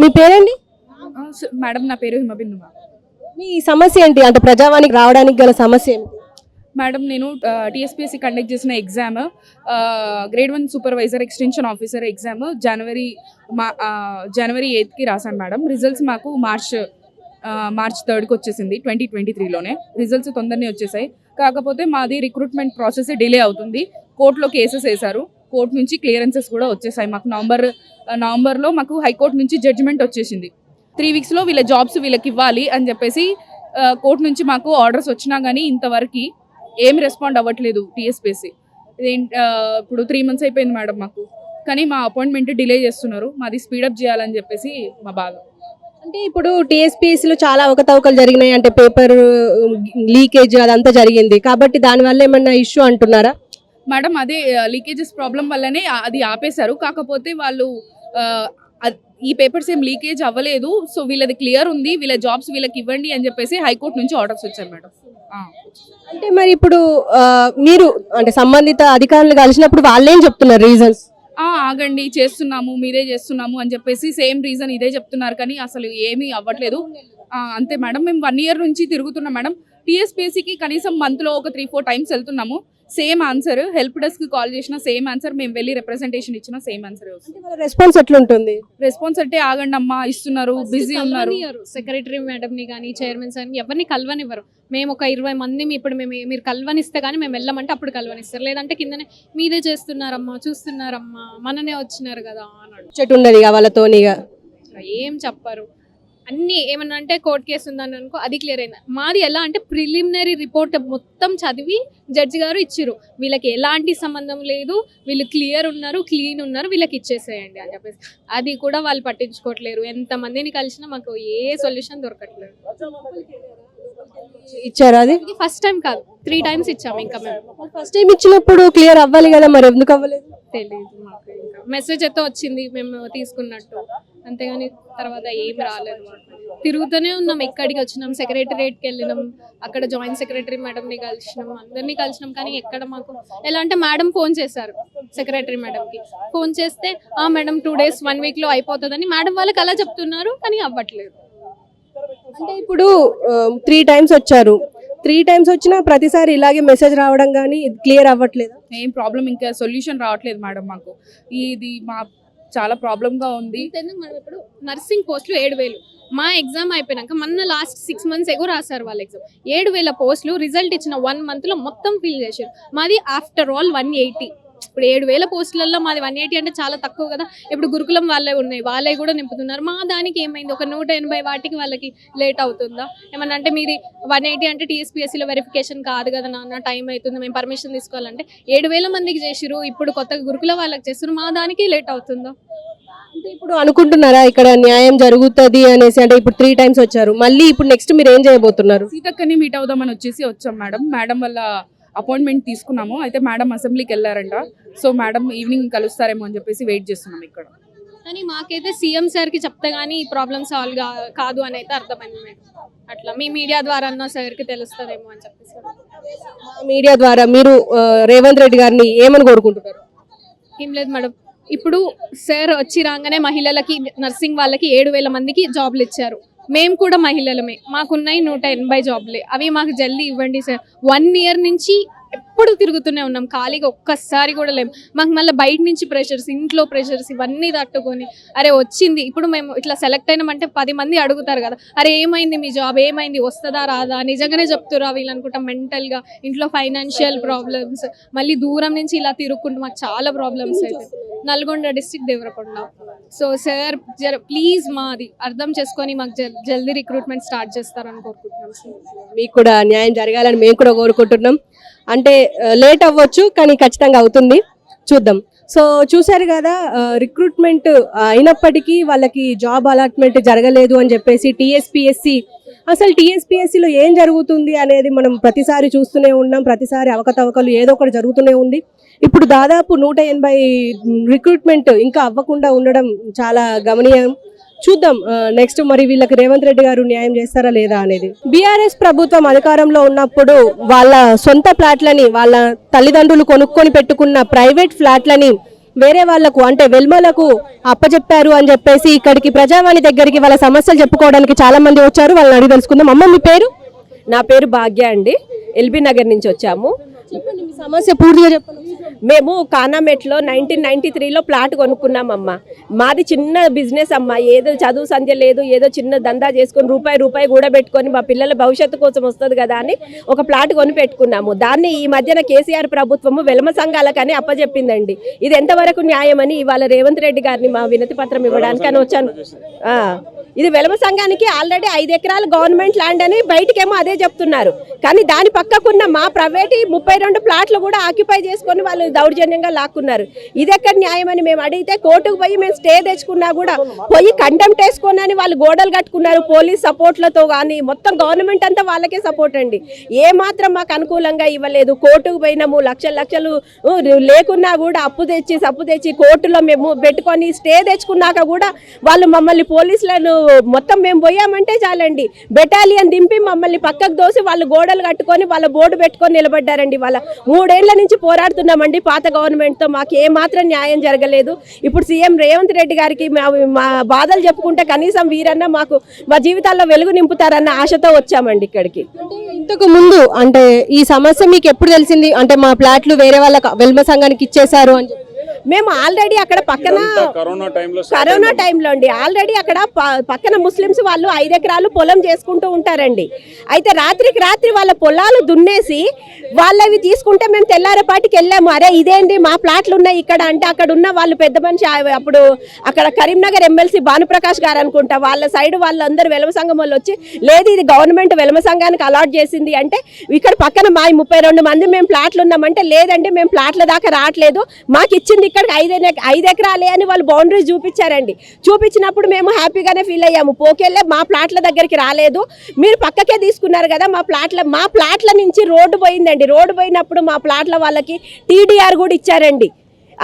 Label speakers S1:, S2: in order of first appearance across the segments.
S1: మీ పేరండి?
S2: మేడం నా పేరు హిమబిందు మ్యామ్.
S1: మీ సమస్య ఏంటి? అంటే ప్రజావానికి రావడానికి గల సమస్య ఏంటి?
S2: మేడం నేను టీఎస్పీఎస్సీ కండక్ట్ చేసిన exam grade 1 supervisor extension officer exam జనవరి 8కి రాశాను మేడం. రిజల్ట్స్ మాకు మార్చ్ 3కి వచ్చేసింది 2023లోనే. రిజల్ట్స్ తొందరనే వచ్చేసాయి. కాకపోతే మాది రిక్రూట్మెంట్ ప్రాసెస్ డిలే అవుతుంది. కోర్టులో కేసెస్ వేశారు. కోర్టు నుంచి క్లియరెన్సెస్ కూడా వచ్చేసాయి. మాకు నవంబర్లో మాకు హైకోర్టు నుంచి జడ్జిమెంట్ వచ్చేసింది. 3 వీక్స్లో వీళ్ళ జాబ్స్ వీళ్ళకి ఇవ్వాలి అని చెప్పేసి కోర్టు నుంచి మాకు ఆర్డర్స్ వచ్చినా కానీ ఇంతవరకు ఏమి రెస్పాండ్ అవ్వట్లేదు టీఎస్పీఎస్సీ. ఇప్పుడు 3 months అయిపోయింది మేడం మాకు. కానీ మా అపాయింట్మెంట్ డిలే చేస్తున్నారు. మాది స్పీడప్ చేయాలని చెప్పేసి మా బాధ.
S1: అంటే ఇప్పుడు టీఎస్పీఎస్సీలో చాలా అవకతవకలు జరిగినాయి, అంటే పేపర్ లీకేజ్ అదంతా జరిగింది కాబట్టి దానివల్ల ఏమన్నా ఇష్యూ అంటున్నారా?
S2: మేడం అదే లీకేజెస్ ప్రాబ్లం వల్లనే అది ఆపేశారు. కాకపోతే వాళ్ళు ఈ పేపర్స్ ఏం లీకేజ్ అవ్వలేదు, సో వీళ్ళది క్లియర్ ఉంది, వీళ్ళ జాబ్స్ వీళ్ళకి ఇవ్వండి అని చెప్పేసి హైకోర్టు నుంచి ఆర్డర్స్ వచ్చాయి మేడం.
S1: అంటే మరి ఇప్పుడు మీరు అంటే సంబంధిత అధికారులు కలిసినప్పుడు వాళ్ళేం చెప్తున్నారు రీజన్స్?
S2: ఆగండి చేస్తున్నాము, మీరే చేస్తున్నాము అని చెప్పేసి సేమ్ రీజన్ ఇదే చెప్తున్నారు, కానీ అసలు ఏమీ అవ్వట్లేదు. అంతే మేడం. మేము 1 year నుంచి తిరుగుతున్నాం మేడం. టీఎస్పీఎస్సీకి కనీసం మంత్లో ఒక 3-4 times వెళ్తున్నాము. Same answer. Help desk call చేసిన సేమ్ ఆన్సర్, మేము వెళ్ళి రిప్రజెంటేషన్ ఇచ్చిన సేమ్ ఆన్సర్.
S1: రెస్పాన్స్ ఎట్లుంటుంది?
S2: రెస్పాన్స్ అంటే ఆగండి అమ్మా ఇస్తున్నారు, బిజీ ఉన్నారు.
S3: సెక్రటరీ మేడం ని కానీ చైర్మన్ సార్ ఎవరిని కలవనివ్వరు. మేము ఒక 20 మంది ఇప్పుడు మీరు కలవనిస్తే కానీ మేము వెళ్ళమంటే అప్పుడు కలవనిస్తారు. లేదంటే కిందనే మీదే చేస్తున్నారమ్మా, చూస్తున్నారమ్మా, మననే వచ్చినారు కదా అన్నాడు.
S1: చెట్టు ఉన్నది వాళ్ళతోనిగా
S3: ఏం చెప్పరు. అన్నీ ఏమన్నా అంటే కోర్టు కేసు ఉందని అనుకో, అది క్లియర్ అయింది. మాది ఎలా అంటే ప్రిలిమినరీ రిపోర్ట్ మొత్తం చదివి జడ్జి గారు ఇచ్చిరు, వీళ్ళకి ఎలాంటి సంబంధం లేదు, వీళ్ళు క్లియర్ ఉన్నారు, క్లీన్ ఉన్నారు, వీళ్ళకి ఇచ్చేసేయండి అని చెప్పేసి. అది కూడా వాళ్ళు పట్టించుకోవట్లేరు. ఎంతమందిని కలిసినా మాకు ఏ సొల్యూషన్ దొరకట్లేదు.
S1: ఇచ్చారా? అది
S3: ఫస్ట్ టైం కాదు, 3 times ఇచ్చాము. ఇంకా మేము
S1: ఫస్ట్ టైం ఇచ్చినప్పుడు క్లియర్ అవ్వాలి కదా, మరి ఎందుకు అవ్వలేదు
S3: తెలియదు మాకు. ఇంకా మెసేజ్ అయితే వచ్చింది మేము తీసుకున్నట్టు, అంతేగాని తర్వాత ఏం రాలేదు. తిరుగుతూనే ఉన్నాం, ఎక్కడికి వచ్చినాం, సెక్రటరియట్కి వెళ్ళినాం, అక్కడ జాయింట్ సెక్రటరీ మేడంని కలిసినాం, అందరినీ కలిసినాం, కానీ ఎక్కడ మాకు ఎలా అంటే మేడం ఫోన్ చేశారు సెక్రటరీ మేడంకి. ఫోన్ చేస్తే మేడం 2 days 1 weekలో అయిపోతుందని మేడం వాళ్ళకి అలా చెప్తున్నారు, కానీ అవ్వట్లేదు.
S1: అంటే ఇప్పుడు 3 times వచ్చారు, 3 times వచ్చినా ప్రతిసారి ఇలాగే మెసేజ్ రావడం కానీ క్లియర్ అవ్వట్లేదు.
S2: ఏం ప్రాబ్లం, ఇంకా సొల్యూషన్ రావట్లేదు మేడం మాకు. ఇది చాలా ప్రాబ్లంగా ఉంది.
S3: మనం ఇప్పుడు నర్సింగ్ పోస్టులు 7,000 మా ఎగ్జామ్ అయిపోయినాక మొన్న లాస్ట్ 6 months ఎగో రాశారు వాళ్ళ ఎగ్జామ్. 7,000 పోస్టులు రిజల్ట్ ఇచ్చిన 1 monthలో మొత్తం ఫిల్ చేశారు. మాది ఆఫ్టర్ ఆల్ 180. ఇప్పుడు 7,000 పోస్టులలో మాది 180 అంటే చాలా తక్కువ కదా. ఇప్పుడు గురుకులం వాళ్ళే ఉన్నాయి, వాళ్ళే కూడా నింపుతున్నారు. మా దానికి ఏమైంది, ఒక 180 వాటికి వాళ్ళకి లేట్ అవుతుందా ఏమన్నా? అంటే మీది 180 అంటే టీఎస్పీఎస్సీలో వెరిఫికేషన్ కాదు కదా నాన్న, టైం అవుతుంది, మేము పర్మిషన్ తీసుకోవాలంటే 7,000 మందికి చేసిరు, ఇప్పుడు కొత్తగా గురుకుల వాళ్ళకి చేస్తారు, మా దానికి లేట్ అవుతుందా?
S1: అంటే ఇప్పుడు అనుకుంటున్నారా ఇక్కడ న్యాయం జరుగుతుంది అనేసి? అంటే ఇప్పుడు 3 times వచ్చారు, మళ్ళీ ఇప్పుడు నెక్స్ట్ మీరు ఏం చేయబోతున్నారు?
S2: సీతక్కని మీట్ అవుదామని వచ్చాం మేడం. మేడం వల్ల అపాయింట్మెంట్ తీసుకున్నాము. అయితే మేడం అసెంబ్లీకి వెళ్ళారంట, సో మేడం ఈవినింగ్ కలుస్తారేమో అని చెప్పేసి వెయిట్ చేస్తున్నాం ఇక్కడ.
S3: కానీ మాకైతే సీఎం సార్కి చెప్తే కానీ ఈ ప్రాబ్లమ్ సాల్వ్ కాదు అని అయితే అర్థమైంది మేడం. అట్లా మీ మీడియా ద్వారా అన్న సార్కి తెలుస్తుందేమో అని చెప్పేసి.
S1: మీడియా ద్వారా మీరు రేవంత్ రెడ్డి గారిని ఏమని కోరుకుంటున్నారు?
S3: ఏం లేదు మేడం, ఇప్పుడు సార్ వచ్చి రాగానే మహిళలకి నర్సింగ్ వాళ్ళకి 7,000 మందికి జాబ్లు ఇచ్చారు. మేము కూడా మహిళలమే, మాకున్నాయి 180 జాబ్లే, అవి మాకు జల్దీ ఇవ్వండి సార్. 1 year నుంచి ఎప్పుడు తిరుగుతూనే ఉన్నాం, ఖాళీగా ఒక్కసారి కూడా లేము. మాకు మళ్ళీ బయట నుంచి ప్రెషర్స్, ఇంట్లో ప్రెషర్స్, ఇవన్నీ తట్టుకొని అరే వచ్చింది. ఇప్పుడు మేము ఇట్లా సెలెక్ట్ అయినామంటే 10 మంది అడుగుతారు కదా, అరే ఏమైంది మీ జాబ్, ఏమైంది, వస్తుందా రాదా, నిజంగానే చెప్తురా వీళ్ళు అనుకుంటాం. మెంటల్గా ఇంట్లో ఫైనాన్షియల్ ప్రాబ్లమ్స్, మళ్ళీ దూరం నుంచి ఇలా తిరుగుకుంటూ మాకు చాలా ప్రాబ్లమ్స్ అయితే. Nalgonda district Devarakonda. So sir please మాది అర్థం చేసుకొని మాకు జల్దీ రిక్రూట్మెంట్ స్టార్ట్ చేస్తారని కోరుకుంటున్నాం సార్.
S1: మీకు కూడా న్యాయం జరగాలని మేము కూడా కోరుకుంటున్నాం. అంటే లేట్ అవ్వచ్చు కానీ ఖచ్చితంగా అవుతుంది, చూద్దాం. సో చూసారు కదా, రిక్రూట్మెంట్ అయినప్పటికీ వాళ్ళకి జాబ్ అలాట్మెంట్ జరగలేదు అని చెప్పేసి టీఎస్పీఎస్సీ, అసలు టీఎస్పీఎస్సీలో ఏం జరుగుతుంది అనేది మనం ప్రతిసారి చూస్తూనే ఉన్నాం. ప్రతిసారి అవకతవకలు ఏదో ఒకటి జరుగుతూనే ఉంది. ఇప్పుడు దాదాపు 180 రిక్రూట్మెంట్ ఇంకా అవ్వకుండా ఉండడం చాలా గమనీయం. చూద్దాం నెక్స్ట్ మరి వీళ్ళకి రేవంత్ రెడ్డి గారు న్యాయం చేస్తారా లేదా అనేది. బీఆర్ఎస్ ప్రభుత్వం అధికారంలో ఉన్నప్పుడు వాళ్ళ సొంత ఫ్లాట్లని, వాళ్ళ తల్లిదండ్రులు కొనుక్కొని పెట్టుకున్న ప్రైవేట్ ఫ్లాట్లని వేరే వాళ్ళకు అంటే వెల్మలకు అప్పచెప్పారు అని చెప్పేసి ఇక్కడికి ప్రజావాణి దగ్గరికి వాళ్ళ సమస్యలు చెప్పుకోవడానికి చాలా మంది వచ్చారు. వాళ్ళని అడిగి తెలుసుకుందాం. అమ్మ మీ పేరు?
S4: నా పేరు భాగ్య అండి. ఎల్బీ నగర్ నుంచి వచ్చాము.
S1: చెప్పండి మీ సమస్య పూర్తిగా చెప్పండి.
S4: మేము కానామెట్లో 1993లో ప్లాట్ కొనుక్కున్నామమ్మా. మాది చిన్న బిజినెస్ అమ్మా. ఏదో చదువు సంధ్య లేదు, ఏదో చిన్న దందా చేసుకొని రూపాయి కూడా పెట్టుకొని మా పిల్లల భవిష్యత్తు కోసం వస్తుంది కదా అని ఒక ప్లాట్ కొని పెట్టుకున్నాము. దాన్ని ఈ మధ్యన కేసీఆర్ ప్రభుత్వము వెలమ సంఘాలకని అప్పచెప్పిందండి. ఇది ఎంతవరకు న్యాయమని ఇవాళ రేవంత్ రెడ్డి గారిని మా వినతి పత్రం ఇవ్వడానికని వచ్చాను. ఇది వెలమ సంఘానికి ఆల్రెడీ 5 ఎకరాల గవర్నమెంట్ ల్యాండ్ అని బయటకేమో అదే చెప్తున్నారు. కానీ దాని పక్కకున్న మా ప్రైవేట్ 32 ప్లాట్లు కూడా ఆక్యుపై చేసుకొని వాళ్ళు దౌర్జన్యంగా లాక్కున్నారు. ఇది ఎక్కడ న్యాయం అని మేము అడిగితే కోర్టుకు పోయి మేము స్టే తెచ్చుకున్నా కూడా పోయి కండెంప్ట్ వేసుకొని అని వాళ్ళు గోడలు కట్టుకున్నారు పోలీస్ సపోర్ట్లతో. కానీ మొత్తం గవర్నమెంట్ అంతా వాళ్ళకే సపోర్ట్ అండి. ఏ మాత్రం మాకు అనుకూలంగా ఇవ్వలేదు. కోర్టుకు పోయినాము, లక్షలు లేకున్నా కూడా అప్పు తెచ్చి కోర్టులో మేము పెట్టుకొని స్టే తెచ్చుకున్నాక కూడా వాళ్ళు మమ్మల్ని పోలీసులను మొత్తం మేము పోయామంటే చాలండి బెటాలియన్ దింపి మమ్మల్ని పక్కకు దోసి వాళ్ళు గోడలు కట్టుకొని వాళ్ళ బోర్డు పెట్టుకొని నిలబడ్డారండి. వాళ్ళ 3 ఏళ్ల నుంచి పోరాడుతున్నామండి పాత గవర్నమెంట్తో. మాకు ఏ మాత్రం న్యాయం జరగలేదు. ఇప్పుడు సీఎం రేవంత్ రెడ్డి గారికి మా బాధలు చెప్పుకుంటే కనీసం వీరన్నా మాకు మా జీవితాల్లో వెలుగు నింపుతారన్న ఆశతో వచ్చామండి ఇక్కడికి.
S1: ఇంతకు ముందు అంటే ఈ సమస్య మీకు ఎప్పుడు తెలిసింది? అంటే మా ప్లాట్లు వేరే వాళ్ళ వెల్మ సంఘానికి ఇచ్చేశారు అని చెప్పి
S4: మేము ఆల్రెడీ అక్కడ పక్కన కరోనా టైంలో అండి ఆల్రెడీ అక్కడ పక్కన ముస్లిమ్స్ వాళ్ళు 5 ఎకరాలు పొలం చేసుకుంటూ ఉంటారండి. అయితే రాత్రికి రాత్రి వాళ్ళ పొలాలు దున్నేసి వాళ్ళవి తీసుకుంటే మేము తెల్లారేపాటికి వెళ్ళాము. అరే ఇదేంటి మా ప్లాట్లు ఉన్నాయి ఇక్కడ అంటే అక్కడ ఉన్న వాళ్ళు పెద్ద మనిషి అప్పుడు అక్కడ కరీంనగర్ ఎమ్మెల్సీ భానుప్రకాష్ గారు అనుకుంటా వాళ్ళ సైడ్ వాళ్ళందరూ వెలమ సంఘం వాళ్ళు వచ్చి లేదు ఇది గవర్నమెంట్ వెలమ సంఘానికి అలాట్ చేసింది అంటే ఇక్కడ పక్కన మా 32 మంది మేము ప్లాట్లు ఉన్నామంటే లేదండి మేము ప్లాట్ల దాకా రావట్లేదు మాకు ఇచ్చింది ఇక్కడికి 5 ఎకరాలే అని వాళ్ళు బౌండరీ చూపించారండి. చూపించినప్పుడు మేము హ్యాపీగానే ఫీల్ అయ్యాము. పోకెళ్ళే మా ప్లాట్ల దగ్గరికి రాలేదు, మీరు పక్కకే తీసుకున్నారు కదా మా ప్లాట్ల నుంచి రోడ్డు పోయిందండి. రోడ్డు పోయినప్పుడు మా ప్లాట్ల వాళ్ళకి TDR కూడా ఇచ్చారండి.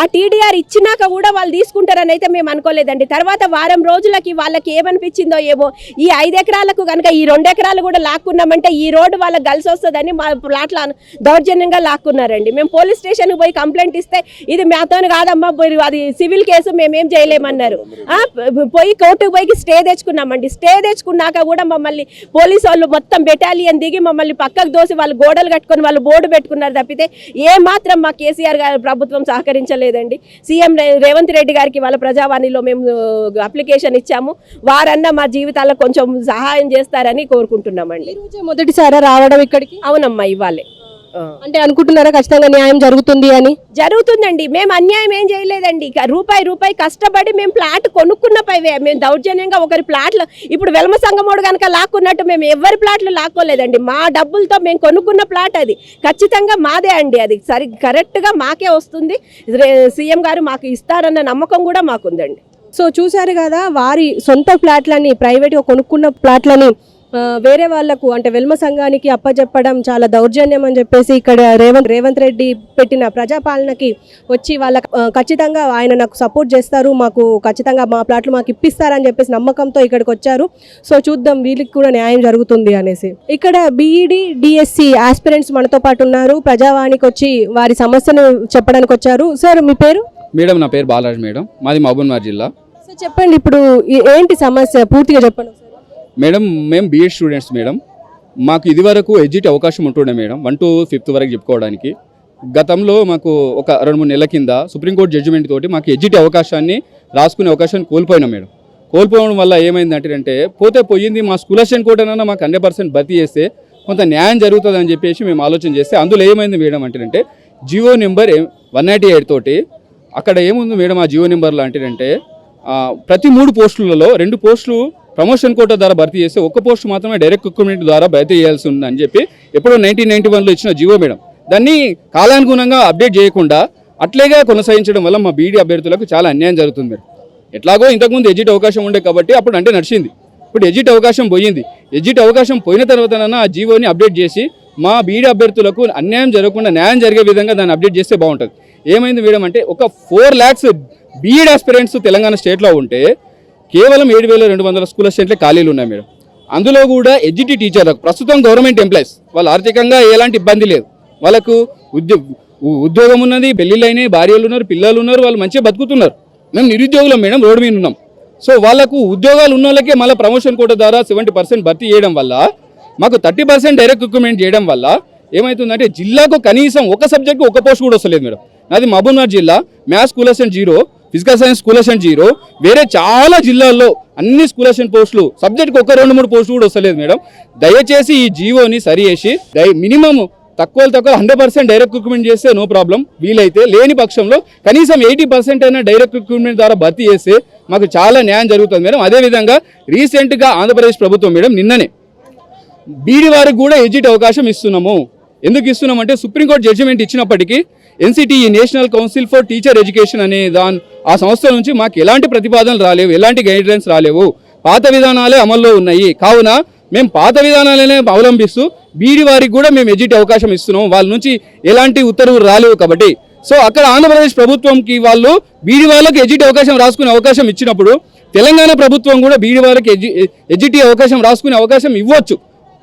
S4: ఆ TDR ఇచ్చినాక కూడా వాళ్ళు తీసుకుంటారని అయితే మేము అనుకోలేదండి. తర్వాత వారం రోజులకి వాళ్ళకి ఏమనిపించిందో ఏమో ఈ 5 ఎకరాలకు కనుక ఈ 2 ఎకరాలు కూడా లాక్కున్నామంటే ఈ రోడ్డు వాళ్ళకి కలిసి వస్తుందని మా ప్లాట్ల దౌర్జన్యంగా లాక్కున్నారండి. మేము పోలీస్ స్టేషన్కి పోయి కంప్లైంట్ ఇస్తే ఇది మాతో కాదమ్మా అది సివిల్ కేసు మేమేం చేయలేమన్నారు. పోయి కోర్టుకు పోయి స్టే తెచ్చుకున్నామండి. స్టే తెచ్చుకున్నాక కూడా మమ్మల్ని పోలీసు వాళ్ళు మొత్తం బెటాలియన్ దిగి మమ్మల్ని పక్కకు దోసి వాళ్ళు గోడలు కట్టుకొని వాళ్ళు బోర్డు పెట్టుకున్నారు తప్పితే ఏ మాత్రం మా కేసీఆర్ గారి ప్రభుత్వం సహకరించలేదండి. సీఎం రేవంత్ రెడ్డి గారికి వాళ్ళ ప్రజావాణిలో మేము అప్లికేషన్ ఇచ్చాము. వారన్నా మా జీవితాల్లో కొంచెం సహాయం చేస్తారని కోరుకుంటున్నామండి.
S1: మొదటిసారి రావడం ఇక్కడికి?
S4: అవునమ్మా ఇవ్వాలి.
S1: అంటే అనుకుంటున్నారా ఖచ్చితంగా న్యాయం జరుగుతుంది అని?
S4: జరుగుతుందండి. మేము అన్యాయం ఏం చేయలేదండి. రూపాయి కష్టపడి మేము ప్లాట్ కొనుక్కున్న పైవే మేము దౌర్జన్యంగా ఒకరి ప్లాట్లు ఇప్పుడు వెలమ సంఘమోడు కనుక లాక్కున్నట్టు మేము ఎవరి ప్లాట్లు లాక్కోలేదండి. మా డబ్బులతో మేము కొనుక్కున్న ప్లాట్ అది ఖచ్చితంగా మాదే అండి. అది కరెక్ట్గా మాకే వస్తుంది. సీఎం గారు మాకు ఇస్తారన్న నమ్మకం కూడా మాకుందండి.
S1: సో చూశారు కదా వారి సొంత ప్లాట్లని ప్రైవేట్గా కొనుక్కున్న ప్లాట్లని వేరే వాళ్లకు అంటే వెల్మ సంఘానికి అప్పచెప్పడం చాలా దౌర్జన్యం అని చెప్పేసి ఇక్కడ రేవంత్ రెడ్డి పెట్టిన ప్రజాపాలనకి వచ్చి వాళ్ళకి ఖచ్చితంగా ఆయన నాకు సపోర్ట్ చేస్తారు, మాకు ఖచ్చితంగా మా ప్లాట్లు మాకు ఇప్పిస్తారని చెప్పేసి నమ్మకంతో ఇక్కడికి వచ్చారు. సో చూద్దాం వీళ్ళకి కూడా న్యాయం జరుగుతుంది అనేసి. ఇక్కడ BEd DSC ఆస్పిరెంట్స్ మనతో పాటు ఉన్నారు. ప్రజావాణికి వచ్చి వారి సమస్యను చెప్పడానికి వచ్చారు. సార్ మీ పేరు?
S5: మేడం నా పేరు బాలరాజ్ మేడం, మాది మహబూబ్నగర్ జిల్లా.
S1: సార్ చెప్పండి ఇప్పుడు ఏంటి సమస్య పూర్తిగా చెప్పండి.
S5: మేడం మేము BEd స్టూడెంట్స్ మేడం. మాకు ఇదివరకు ఎడ్జిట్ అవకాశం ఉంటుండే మేడం 1 to 5th వరకు చెప్పుకోవడానికి. గతంలో మాకు ఒక 2-3 నెలల కింద సుప్రీంకోర్టు జడ్జిమెంట్ తోటి మాకు ఎడ్జిట్ అవకాశాన్ని రాసుకునే అవకాశాన్ని కోల్పోయినాం మేడం. కోల్పోవడం వల్ల ఏమైందంటే పోతే పోయింది మా స్కూల్ అసిస్టెంట్ కోటనన్నా మాకు 100% భర్తీ చేస్తే కొంత న్యాయం జరుగుతుంది అని చెప్పేసి మేము ఆలోచన చేస్తే అందులో ఏమైంది మేడం అంటే జియో నెంబర్ 198 తోటి అక్కడ ఏముంది మేడం ఆ జియో నెంబర్లో అంటే ప్రతి 3 పోస్టులలో 2 పోస్టులు ప్రమోషన్ కోటా ద్వారా భర్తీ చేస్తే 1 పోస్ట్ మాత్రమే డైరెక్ట్ రిక్రూట్మెంట్ ద్వారా భర్తీ చేయాల్సి ఉందని చెప్పి ఎప్పుడో 1991లో ఇచ్చిన జియో మేడం. దాన్ని కాలానుగుణంగా అప్డేట్ చేయకుండా అట్లేగా కొనసాగించడం వల్ల మా BEd అభ్యర్థులకు చాలా అన్యాయం జరుగుతుంది మేడం. ఎట్లాగో ఇంతకుముందు ఎడ్జిట్ అవకాశం ఉండే కాబట్టి అప్పుడు అంటే నడిచింది. ఇప్పుడు ఎడ్జిట్ అవకాశం పోయింది. ఎడ్జిట్ అవకాశం పోయిన తర్వాతనన్నా ఆ జియోని అప్డేట్ చేసి మా BEd అభ్యర్థులకు అన్యాయం జరగకుండా న్యాయం జరిగే విధంగా దాన్ని అప్డేట్ చేస్తే బాగుంటుంది. ఏమైంది మేడం అంటే ఒక 4 lakhs BEd ఆస్పిరెంట్స్ తెలంగాణ స్టేట్లో ఉంటే కేవలం 7,200 స్కూల్ అసిస్టెంట్లే ఖాళీలు ఉన్నాయి మేడం. అందులో కూడా ఎడ్జిటి టీచర్లకు ప్రస్తుతం గవర్నమెంట్ ఎంప్లాయీస్ వాళ్ళు ఆర్థికంగా ఎలాంటి ఇబ్బంది లేదు, వాళ్ళకు ఉద్యోగం ఉన్నది, పెళ్ళిళ్ళు అయినాయి, భార్యలు ఉన్నారు, పిల్లలు ఉన్నారు, వాళ్ళు మంచిగా బతుకుతున్నారు. మేము నిరుద్యోగులం మేడం, రోడ్డు మీద ఉన్నాం. సో వాళ్ళకు ఉద్యోగాలు ఉన్న వాళ్ళకే మళ్ళీ ప్రమోషన్ కోట ద్వారా 70% భర్తీ చేయడం వల్ల, మాకు 30% డైరెక్ట్ రిక్రూట్మెంట్ చేయడం వల్ల ఏమవుతుందంటే జిల్లాకు కనీసం ఒక సబ్జెక్టు ఒక పోస్ట్ కూడా వస్తలేదు మేడం. నాది మహబూబ్నగర్ జిల్లా, maths school assistant 0, physical science school assistant 0, వేరే చాలా జిల్లాల్లో అన్ని స్కూల్ అసిస్టెంట్ పోస్టులు సబ్జెక్ట్కి 1-2-3 పోస్టులు కూడా వస్తలేదు మేడం. దయచేసి ఈ జీవోని సరి చేసి మినిమం తక్కువ 100% డైరెక్ట్ రిక్రూట్మెంట్ చేస్తే నో ప్రాబ్లం. వీలైతే లేని పక్షంలో కనీసం 80% అయినా డైరెక్ట్ రిక్రూట్మెంట్ ద్వారా భర్తీ చేస్తే మాకు చాలా న్యాయం జరుగుతుంది మేడం. అదేవిధంగా రీసెంట్గా ఆంధ్రప్రదేశ్ ప్రభుత్వం మేడం నిన్ననే బీడీ వారికి కూడా ఎడ్జిట్ అవకాశం ఇస్తున్నాము. ఎందుకు ఇస్తున్నామంటే సుప్రీంకోర్టు జడ్జిమెంట్ ఇచ్చినప్పటికీ NCTE national council for teacher education అనే ఆ సంస్థ నుంచి మాకు ఎలాంటి ప్రతిపాదనలు రాలేవు, ఎలాంటి గైడ్లైన్స్ రాలేవు, పాత విధానాలే అమల్లో ఉన్నాయి. కావున మేము పాత విధానాలనే అవలంబిస్తూ బీడీ వారికి కూడా మేము ఎడ్జిట్ అవకాశం ఇస్తున్నాం. వాళ్ళ నుంచి ఎలాంటి ఉత్తర్వులు రాలేవు కాబట్టి. సో అక్కడ ఆంధ్రప్రదేశ్ ప్రభుత్వంకి వాళ్ళు బీడీ వాళ్ళకి ఎడ్జిట్ అవకాశం రాసుకునే అవకాశం ఇచ్చినప్పుడు తెలంగాణ ప్రభుత్వం కూడా బీడీ వాళ్ళకి ఎడ్జిట్ అవకాశం రాసుకునే అవకాశం ఇవ్వచ్చు.